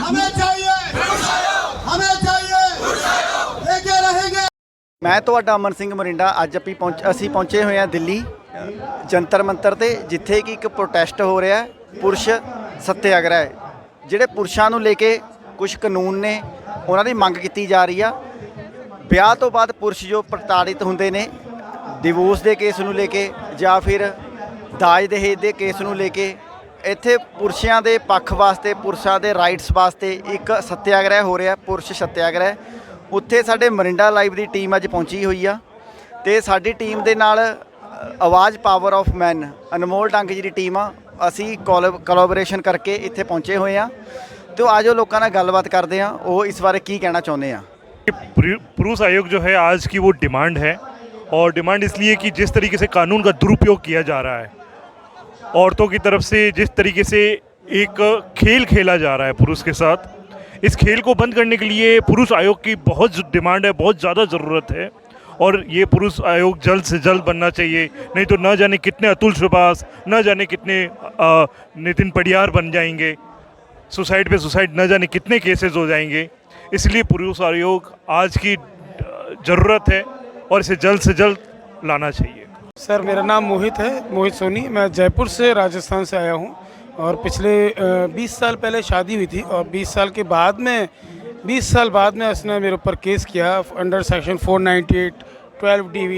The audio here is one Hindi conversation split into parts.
हमें चाहिए, हमें चाहिए, लेके रहेंगे। ਮੈਂ ਤੁਹਾਡਾ ਅਮਨ ਸਿੰਘ ਮਰਿੰਡਾ। ਅੱਜ ਅਸੀਂ ਪਹੁੰਚੇ ਹੋਏ ਹਾਂ ਦਿੱਲੀ ਜੰਤਰ ਮੰਤਰ ਤੇ, ਜਿੱਥੇ ਕਿ ਇੱਕ ਪ੍ਰੋਟੈਸਟ ਹੋ ਰਿਹਾ ਹੈ, ਪੁਰਸ਼ ਸੱਤਿਆਗ੍ਰਹਿ। ਜਿਹੜੇ ਪੁਰਸ਼ਾਂ ਨੂੰ ਲੈ ਕੇ ਕੁਝ ਕਾਨੂੰਨ ਨੇ, ਉਹਨਾਂ ਦੀ ਮੰਗ ਕੀਤੀ ਜਾ ਰਹੀ ਆ। ਵਿਆਹ ਤੋਂ ਬਾਅਦ ਪੁਰਸ਼ ਜੋ ਪ੍ਰਤਾੜਿਤ ਹੁੰਦੇ ਨੇ, ਡਿਵੋਰਸ ਦੇ ਕੇਸ ਨੂੰ ਲੈ ਕੇ ਜਾਂ ਫਿਰ ਦਾਜ ਦਹੇਜ ਦੇ ਕੇਸ ਨੂੰ ਲੈ ਕੇ, ਇੱਥੇ ਪੁਰਸ਼ਾਂ ਦੇ ਪੱਖ ਵਾਸਤੇ, ਪੁਰਸ਼ਾਂ ਦੇ ਰਾਈਟਸ ਵਾਸਤੇ ਇੱਕ ਸੱਤਿਆਗ੍ਰਹਿ ਹੋ ਰਿਹਾ, ਪੁਰਸ਼ ਸੱਤਿਆਗ੍ਰਹਿ। ਉੱਥੇ ਸਾਡੇ ਮਰਿੰਡਾ ਲਾਈਵ ਦੀ ਟੀਮ ਅੱਜ ਪਹੁੰਚੀ ਹੋਈ ਆ ਤੇ ਸਾਡੀ ਟੀਮ ਦੇ ਨਾਲ ਆਵਾਜ਼ ਪਾਵਰ ਆਫ ਮੈਨ ਅਨਮੋਲ ਡੰਗ ਜੀ ਦੀ ਟੀਮ ਆ। ਅਸੀਂ ਕੋਲੈਬੋਰੇਸ਼ਨ ਕਰਕੇ ਇੱਥੇ ਪਹੁੰਚੇ ਹੋਏ ਆ ਤੇ ਆਜੋ ਲੋਕਾਂ ਨਾਲ ਗੱਲਬਾत ਕਰਦੇ ਆ, ਉਹ ਇਸ ਬਾਰੇ ਕੀ ਕਹਿਣਾ ਚਾਹੁੰਦੇ ਆ। पुरुष आयोग जो है आज की वो डिमांड है, और डिमांड इसलिए कि जिस तरीके से कानून का दुरुपयोग किया जा रहा है, औरतों की तरफ से जिस तरीके से एक खेल खेला जा रहा है पुरुष के साथ, इस खेल को बंद करने के लिए पुरुष आयोग की बहुत डिमांड है, बहुत ज़्यादा ज़रूरत है। और ये पुरुष आयोग जल्द से जल्द बनना चाहिए, नहीं तो न जाने कितने अतुल सुभाष, न जाने कितने नितिन पडियार बन जाएंगे, सुसाइड पे सुसाइड न जाने कितने केसेस हो जाएंगे। इसलिए पुरुष आयोग आज की ज़रूरत है और इसे जल्द से जल्द लाना चाहिए। सर मेरा नाम मोहित है, मोहित सोनी। मैं जयपुर से राजस्थान से आया हूँ और पिछले 20 साल पहले शादी हुई थी और 20 साल बाद में उसने मेरे ऊपर केस किया under section 498, 12 DV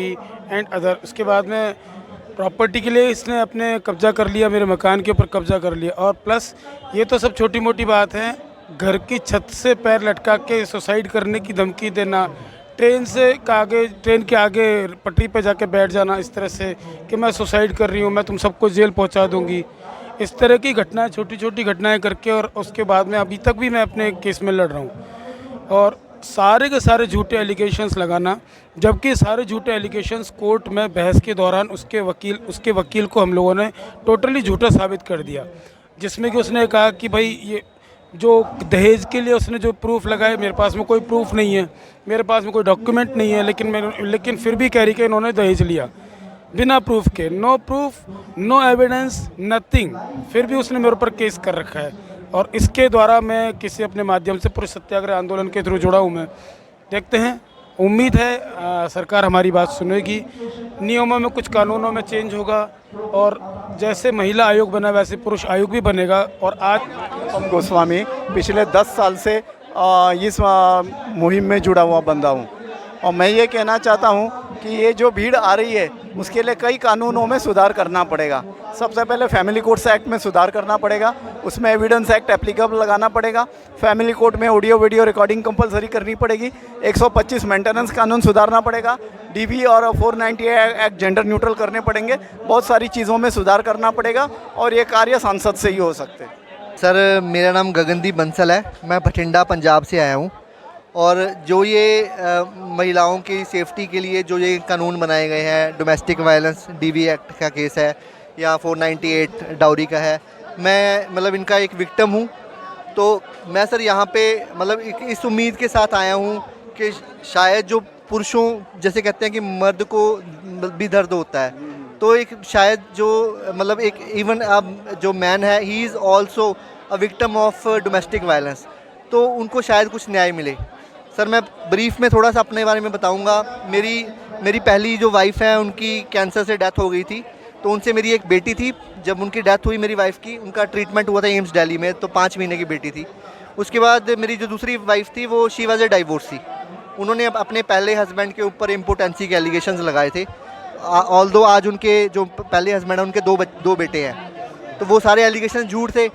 and other. उसके बाद में प्रॉपर्टी के लिए इसने अपने कब्जा कर लिया, मेरे मकान के ऊपर कब्जा कर लिया। और प्लस ये तो सब छोटी मोटी बात है, घर की छत से पैर लटका के सुसाइड करने की धमकी देना, ट्रेन के आगे पटरी पे जाके बैठ जाना इस तरह से कि मैं सुसाइड कर रही हूँ, मैं तुम सबको जेल पहुँचा दूँगी, इस तरह की घटनाएं, छोटी छोटी घटनाएं करके। और उसके बाद में अभी तक भी मैं अपने केस में लड़ रहा हूँ और सारे के सारे झूठे एलिगेशंस लगाना, जबकि सारे झूठे एलिगेशंस कोर्ट में बहस के दौरान उसके वकील को हम लोगों ने टोटली झूठा साबित कर दिया। जिसमें कि उसने कहा कि भाई ये जो दहेज के लिए उसने जो प्रूफ लगाए, मेरे पास में कोई प्रूफ नहीं है, मेरे पास में कोई डॉक्यूमेंट नहीं है, लेकिन फिर भी कह रही कि इन्होंने दहेज लिया बिना प्रूफ के। No proof, no evidence, nothing, फिर भी उसने मेरे ऊपर केस कर रखा है। और इसके द्वारा मैं किसी अपने माध्यम से पुरुष सत्याग्रह आंदोलन के थ्रू जुड़ा हूँ। मैं देखते हैं, उम्मीद है सरकार हमारी बात सुनेगी, नियमों में कुछ कानूनों में चेंज होगा और जैसे महिला आयोग बना वैसे पुरुष आयोग भी बनेगा। और आज गोस्वामी पिछले 10 साल से इस मुहिम में जुड़ा हुआ बंदा हूँ और मैं ये कहना चाहता हूँ कि ये जो भीड़ आ रही है उसके लिए कई कानूनों में सुधार करना पड़ेगा। सबसे पहले फैमिली कोर्ट्स एक्ट में सुधार करना पड़ेगा, उसमें एविडेंस एक्ट एप्लीकेबल लगाना पड़ेगा। फैमिली कोर्ट में ऑडियो वीडियो रिकॉर्डिंग कंपलसरी करनी पड़ेगी। 125 मेंटेनेंस कानून सुधारना पड़ेगा। DV और 498 एक्ट जेंडर न्यूट्रल करने पड़ेंगे। बहुत सारी चीज़ों में सुधार करना पड़ेगा और ये कार्य सांसद से ही हो सकते हैं। सर मेरा नाम गगनदीप बंसल है, मैं बठिंडा पंजाब से आया हूँ। और जो ये महिलाओं की सेफ्टी के लिए जो ये कानून बनाए गए हैं, डोमेस्टिक वायलेंस DV एक्ट का केस है या 498 डाउरी का है, मैं मतलब इनका एक विक्टिम हूँ। तो मैं सर यहाँ पे मतलब इस उम्मीद के साथ आया हूँ कि शायद जो पुरुषों, जैसे कहते हैं कि मर्द को भी दर्द होता है, तो एक शायद जो मतलब एक इवन अब जो मैन है, he is also a victim of domestic violence, तो उनको शायद कुछ न्याय मिले। सर मैं ब्रीफ में थोड़ा सा अपने बारे में बताऊंगा। मेरी पहली जो वाइफ़ है उनकी कैंसर से डेथ हो गई थी, तो उनसे मेरी एक बेटी थी। जब उनकी डेथ हुई मेरी वाइफ़ की, उनका ट्रीटमेंट हुआ था एम्स दिल्ली में, तो 5 महीने की बेटी थी। उसके बाद मेरी जो दूसरी वाइफ़ थी वो शी वाज ए डाइवोर्सी। उन्होंने अपने पहले हस्बैंड के ऊपर इम्पोर्टेंसी के एलिगेशंस लगाए थे। ऑल्दो आज उनके जो पहले हस्बैंड हैं उनके दो बेटे हैं, तो वो सारे एलिगेशन झूठ थे।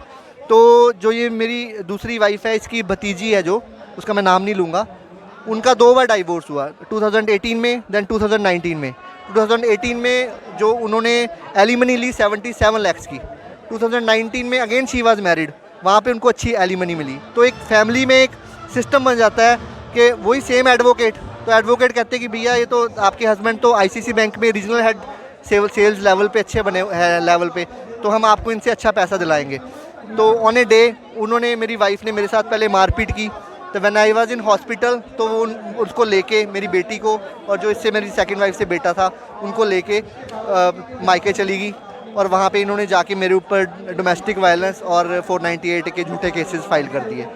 तो जो ये मेरी दूसरी वाइफ़ है, इसकी भतीजी है जो, उसका मैं नाम नहीं लूँगा, उनका 2 बार डाइवोर्स हुआ, 2018 में देन 2019 में। 2018 में जो उन्होंने एलिमनी ली 77 लाख की, 2019 में अगेन शी वाज मैरिड, वहाँ पे उनको अच्छी एलिमनी मिली। तो एक फैमिली में एक सिस्टम बन जाता है कि वही सेम एडवोकेट, तो एडवोकेट कहते हैं कि भैया ये तो आपके हस्बैंड तो ICC बैंक में रीजनल हेड सेल्स लेवल पे अच्छे बने हैं लेवल पे, तो हम आपको इनसे अच्छा पैसा दिलाएंगे। तो ऑन ए डे उन्होंने, मेरी वाइफ़ ने मेरे साथ पहले मारपीट की। तो when I was in hospital, तो वो उसको लेके मेरी बेटी को, और जो इससे मेरी सेकंड वाइफ से बेटा था, उनको लेके मायके चली गई। और वहाँ पे इन्होंने जाके मेरे ऊपर डोमेस्टिक वायलेंस और 498 के झूठे केसेस फाइल कर दिए।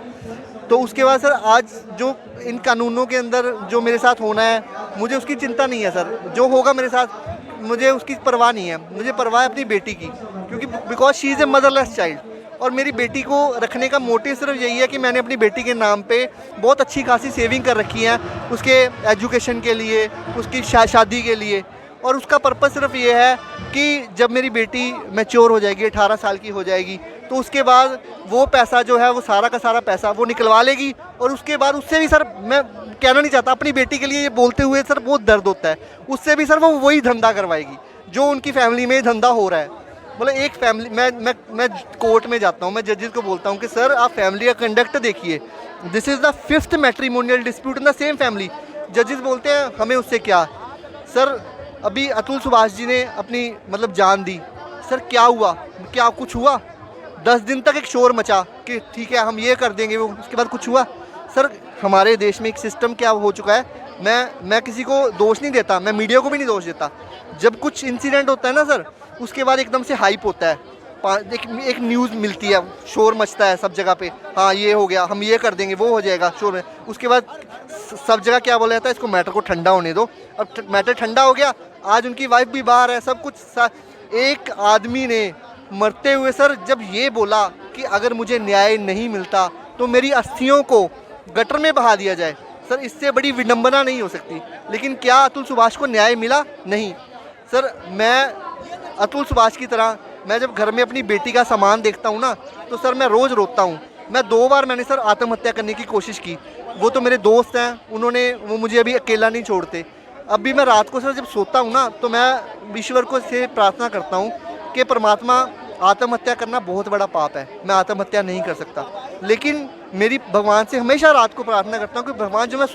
तो उसके बाद सर आज जो इन कानूनों के अंदर जो मेरे साथ होना है, मुझे उसकी चिंता नहीं है सर। जो होगा मेरे साथ मुझे उसकी परवाह नहीं है, मुझे परवाह है अपनी बेटी की, क्योंकि because she is a motherless child. और मेरी बेटी को रखने का मोटिव सिर्फ यही है कि मैंने अपनी बेटी के नाम पे बहुत अच्छी खासी सेविंग कर रखी है उसके एजुकेशन के लिए, उसकी शादी के लिए। और उसका पर्पस सिर्फ ये है कि जब मेरी बेटी मैच्योर हो जाएगी, 18 साल की हो जाएगी, तो उसके बाद वो पैसा जो है वो सारा का सारा पैसा वो निकलवा लेगी। और उसके बाद उससे भी सर, मैं कहना नहीं चाहता, अपनी बेटी के लिए ये बोलते हुए सर बहुत दर्द होता है, उससे भी सर वो वही धंधा करवाएगी जो उनकी फैमिली में धंधा हो रहा है। मतलब एक फैमिली, मैं कोर्ट में जाता हूँ, मैं जजेस को बोलता हूँ कि सर आप फैमिली का कंडक्ट देखिए, this is the 5th matrimonial dispute in the same family. जजेस बोलते हैं हमें उससे क्या। सर अभी अतुल सुभाष जी ने अपनी मतलब जान दी, सर क्या हुआ, क्या कुछ हुआ? 10 दिन तक एक शोर मचा कि ठीक है हम ये कर देंगे, वो उसके बाद कुछ हुआ? सर हमारे देश में एक सिस्टम क्या हो चुका है, मैं किसी को दोष नहीं देता, मैं मीडिया को भी नहीं दोष देता। जब कुछ इंसिडेंट होता है ना सर, उसके बाद एकदम से हाइप होता है, एक न्यूज़ मिलती है, शोर मचता है सब जगह पे, हाँ ये हो गया, हम ये कर देंगे, वो हो जाएगा शोर में। उसके बाद सब जगह क्या बोला जाता है, इसको मैटर को ठंडा होने दो। अब मैटर ठंडा हो गया, आज उनकी वाइफ भी बाहर है, सब कुछ। एक आदमी ने मरते हुए सर जब ये बोला कि अगर मुझे न्याय नहीं मिलता तो मेरी अस्थियों को गटर में बहा दिया जाए, सर इससे बड़ी विडंबना नहीं हो सकती। लेकिन क्या अतुल सुभाष को न्याय मिला? नहीं सर। मैं अतुल सुभाष की तरह, मैं जब घर में अपनी बेटी का सामान देखता हूँ ना, तो सर मैं रोज़ रोता हूँ। मैं 2 बार मैंने सर आत्महत्या करने की कोशिश की, वो तो मेरे दोस्त हैं, वो मुझे अभी अकेला नहीं छोड़ते। अब भी मैं रात को सर जब सोता हूँ ना, तो मैं ईश्वर को से प्रार्थना करता हूँ कि परमात्मा, आत्महत्या करना बहुत बड़ा पाप है, मैं आत्महत्या नहीं कर सकता। लेकिन मेरी भगवान से हमेशा रात को प्रार्थना करता हूँ कि भगवान जो मैं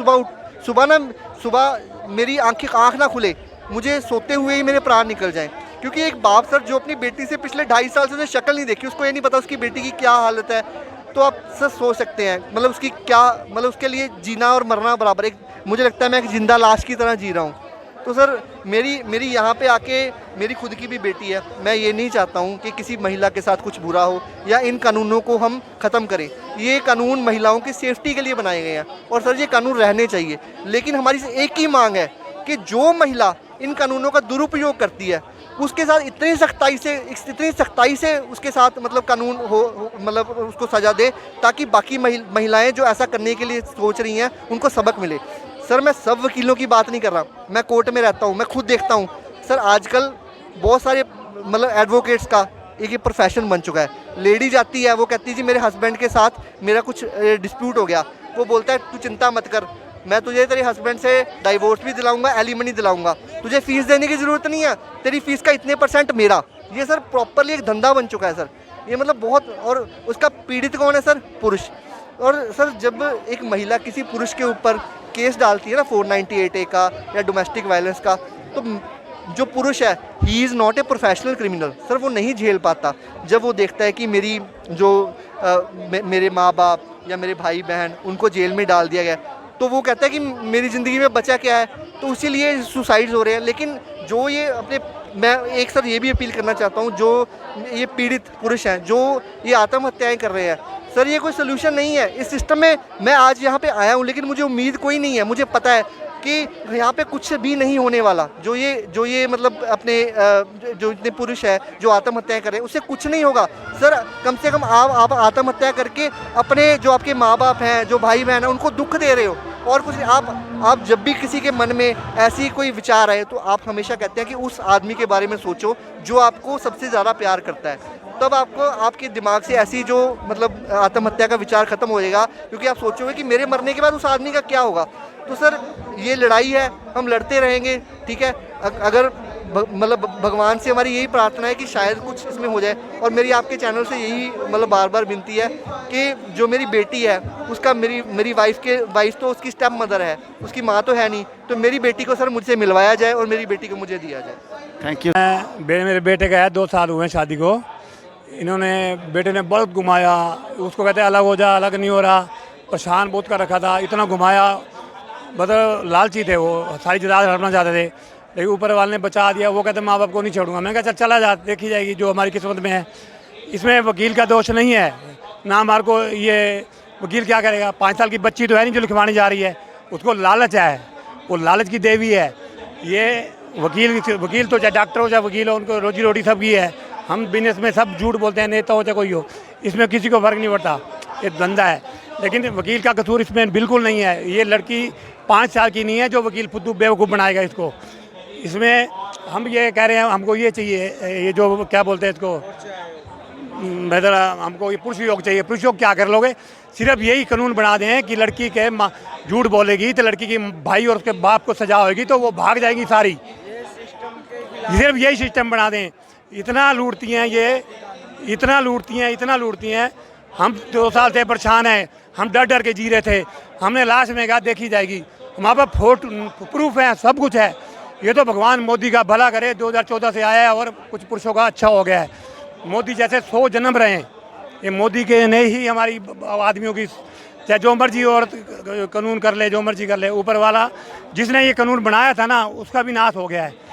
सुबह मेरी आँख ना खुले, मुझे सोते हुए ही मेरे प्राण निकल जाएं। क्योंकि एक बाप सर जो अपनी बेटी से पिछले 2.5 साल से उसने शक्ल नहीं देखी, उसको ये नहीं पता उसकी बेटी की क्या हालत है, तो आप सर सोच सकते हैं मतलब उसकी क्या, मतलब उसके लिए जीना और मरना बराबर। एक मुझे लगता है मैं एक जिंदा लाश की तरह जी रहा हूँ। तो सर मेरी यहाँ पे आके, मेरी खुद की भी बेटी है, मैं ये नहीं चाहता हूँ कि किसी महिला के साथ कुछ बुरा हो या इन कानूनों को हम ख़त्म करें। ये कानून महिलाओं की सेफ्टी के लिए बनाए गए हैं और सर ये कानून रहने चाहिए। लेकिन हमारी एक ही मांग है कि जो महिला इन कानूनों का दुरुपयोग करती है उसके साथ इतनी सख्ताई से उसके साथ मतलब कानून हो मतलब उसको सज़ा दे, ताकि बाकी महिलाएं जो ऐसा करने के लिए सोच रही हैं उनको सबक मिले। सर मैं सब वकीलों की बात नहीं कर रहा, मैं कोर्ट में रहता हूँ, मैं खुद देखता हूँ सर आजकल बहुत सारे मतलब एडवोकेट्स का एक ये प्रोफेशन बन चुका है। लेडी जाती है, वो कहती है जी मेरे हस्बैंड के साथ मेरा कुछ डिस्प्यूट हो गया, वो बोलता है तू चिंता मत कर, मैं तुझे तेरे हस्बैंड से डाइवोर्स भी दिलाऊंगा, एलिमनी दिलाऊंगा, तुझे फीस देने की ज़रूरत नहीं है, तेरी फीस का इतने % मेरा। ये सर प्रॉपरली एक धंधा बन चुका है सर, ये मतलब बहुत। और उसका पीड़ित कौन है सर? पुरुष। और सर जब एक महिला किसी पुरुष के ऊपर केस डालती है ना 498A का या डोमेस्टिक वायलेंस का, तो जो पुरुष है he is not a professional criminal sir, वो नहीं झेल पाता जब वो देखता है कि मेरी जो मेरे माँ बाप या मेरे भाई बहन उनको जेल में डाल दिया गया, तो वो कहता है कि मेरी ज़िंदगी में बचा क्या है, तो इसीलिए सुसाइड्स हो रहे हैं। लेकिन जो ये अपने, मैं एक सर ये भी अपील करना चाहता हूँ, जो ये पीड़ित पुरुष हैं जो ये आत्महत्याएं कर रहे हैं, सर ये कोई सोल्यूशन नहीं है इस सिस्टम में। मैं आज यहाँ पे आया हूँ लेकिन मुझे उम्मीद कोई नहीं है, मुझे पता है कि यहाँ पे कुछ भी नहीं होने वाला। जो ये मतलब अपने जो इतने पुरुष है जो आत्महत्याएं कर रहे हैं उससे कुछ नहीं होगा सर। कम से कम आप आत्महत्या करके अपने जो आपके माँ बाप हैं, जो भाई बहन हैं, उनको दुख दे रहे हो और कुछ। आप जब भी किसी के मन में ऐसी कोई विचार आए तो आप हमेशा कहते हैं कि उस आदमी के बारे में सोचो जो आपको सबसे ज़्यादा प्यार करता है, तब आपको आपके दिमाग से ऐसी जो मतलब आत्महत्या का विचार ख़त्म हो जाएगा, क्योंकि आप सोचोगे कि मेरे मरने के बाद उस आदमी का क्या होगा। तो सर ये लड़ाई है, हम लड़ते रहेंगे, ठीक है। अगर मतलब भगवान से हमारी यही प्रार्थना है कि शायद कुछ इसमें हो जाए। और मेरी आपके चैनल से यही मतलब बार बार विनती है कि जो मेरी बेटी है उसका, मेरी वाइफ तो उसकी स्टेप मदर है, उसकी माँ तो है नहीं, तो मेरी बेटी को सर मुझसे मिलवाया जाए और मेरी बेटी को मुझे दिया जाए। Thank you. मेरे बेटे का है 2 साल हुए हैं शादी को, इन्होंने बेटे ने बहुत घुमाया, उसको कहते अलग हो जा, अलग नहीं हो रहा, परेशान बहुत कर रखा था, इतना घुमाया, मतलब लालची थे वो, सारी जायदाद हड़पना चाहते थे। लेकिन ऊपर वाले ने बचा दिया। वो कहते माँ बाप को नहीं छोड़ूंगा। मैंने कहा चल चला जा, देखी जाएगी जो हमारी किस्मत में है। इसमें वकील का दोष नहीं है ना, हमारे को ये वकील क्या करेगा। 5 साल की बच्ची तो है नहीं जो लिखवाने जा रही है, उसको लालच है, वो लालच की देवी है। ये वकील तो चाहे डॉक्टर हो चाहे वकील हो, उनको रोजी रोटी सबकी है। हम बिजनेस में सब झूठ बोलते हैं, नेता हो चाहे कोई हो, इसमें किसी को फ़र्क नहीं पड़ता, ये धंधा है। लेकिन वकील का कसूर इसमें बिल्कुल नहीं है। ये लड़की 5 साल की नहीं है जो वकील फुद्दू बेवकूफ़ बनाएगा इसको। इसमें हम ये कह रहे हैं, हमको ये चाहिए, ये जो क्या बोलते हैं इसको, बेहतर हमको ये पुरुष योग चाहिए। पुरुष योग क्या कर लोगे, सिर्फ यही कानून बना दें कि लड़की के झूठ बोलेगी तो लड़की की भाई और उसके बाप को सजा होगी तो वो भाग जाएगी सारी। सिर्फ यही सिस्टम बना दें। इतना लूटती हैं ये, इतना लूटती हैं। हम 2 साल से परेशान हैं, हम डर डर के जी रहे थे। हमने लास्ट में कहा देखी जाएगी, हमारे पास फोटो प्रूफ है, सब कुछ है। ये तो भगवान मोदी का भला करे, 2014 से आया है और कुछ पुरुषों का अच्छा हो गया है। मोदी जैसे 100 जन्म रहे हैं, ये मोदी के ने ही हमारी आदमियों की, चाहे जो मर्जी और कानून कर ले, जो मर्जी कर ले, ऊपर वाला जिसने ये कानून बनाया था ना उसका भी नाश हो गया है।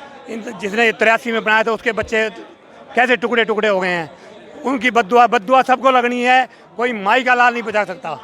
जिसने 83 में बनाया था उसके बच्चे कैसे टुकड़े टुकड़े हो गए हैं। उनकी बद्दुआ सबको लगनी है, कोई माई का लाल नहीं बचा सकता।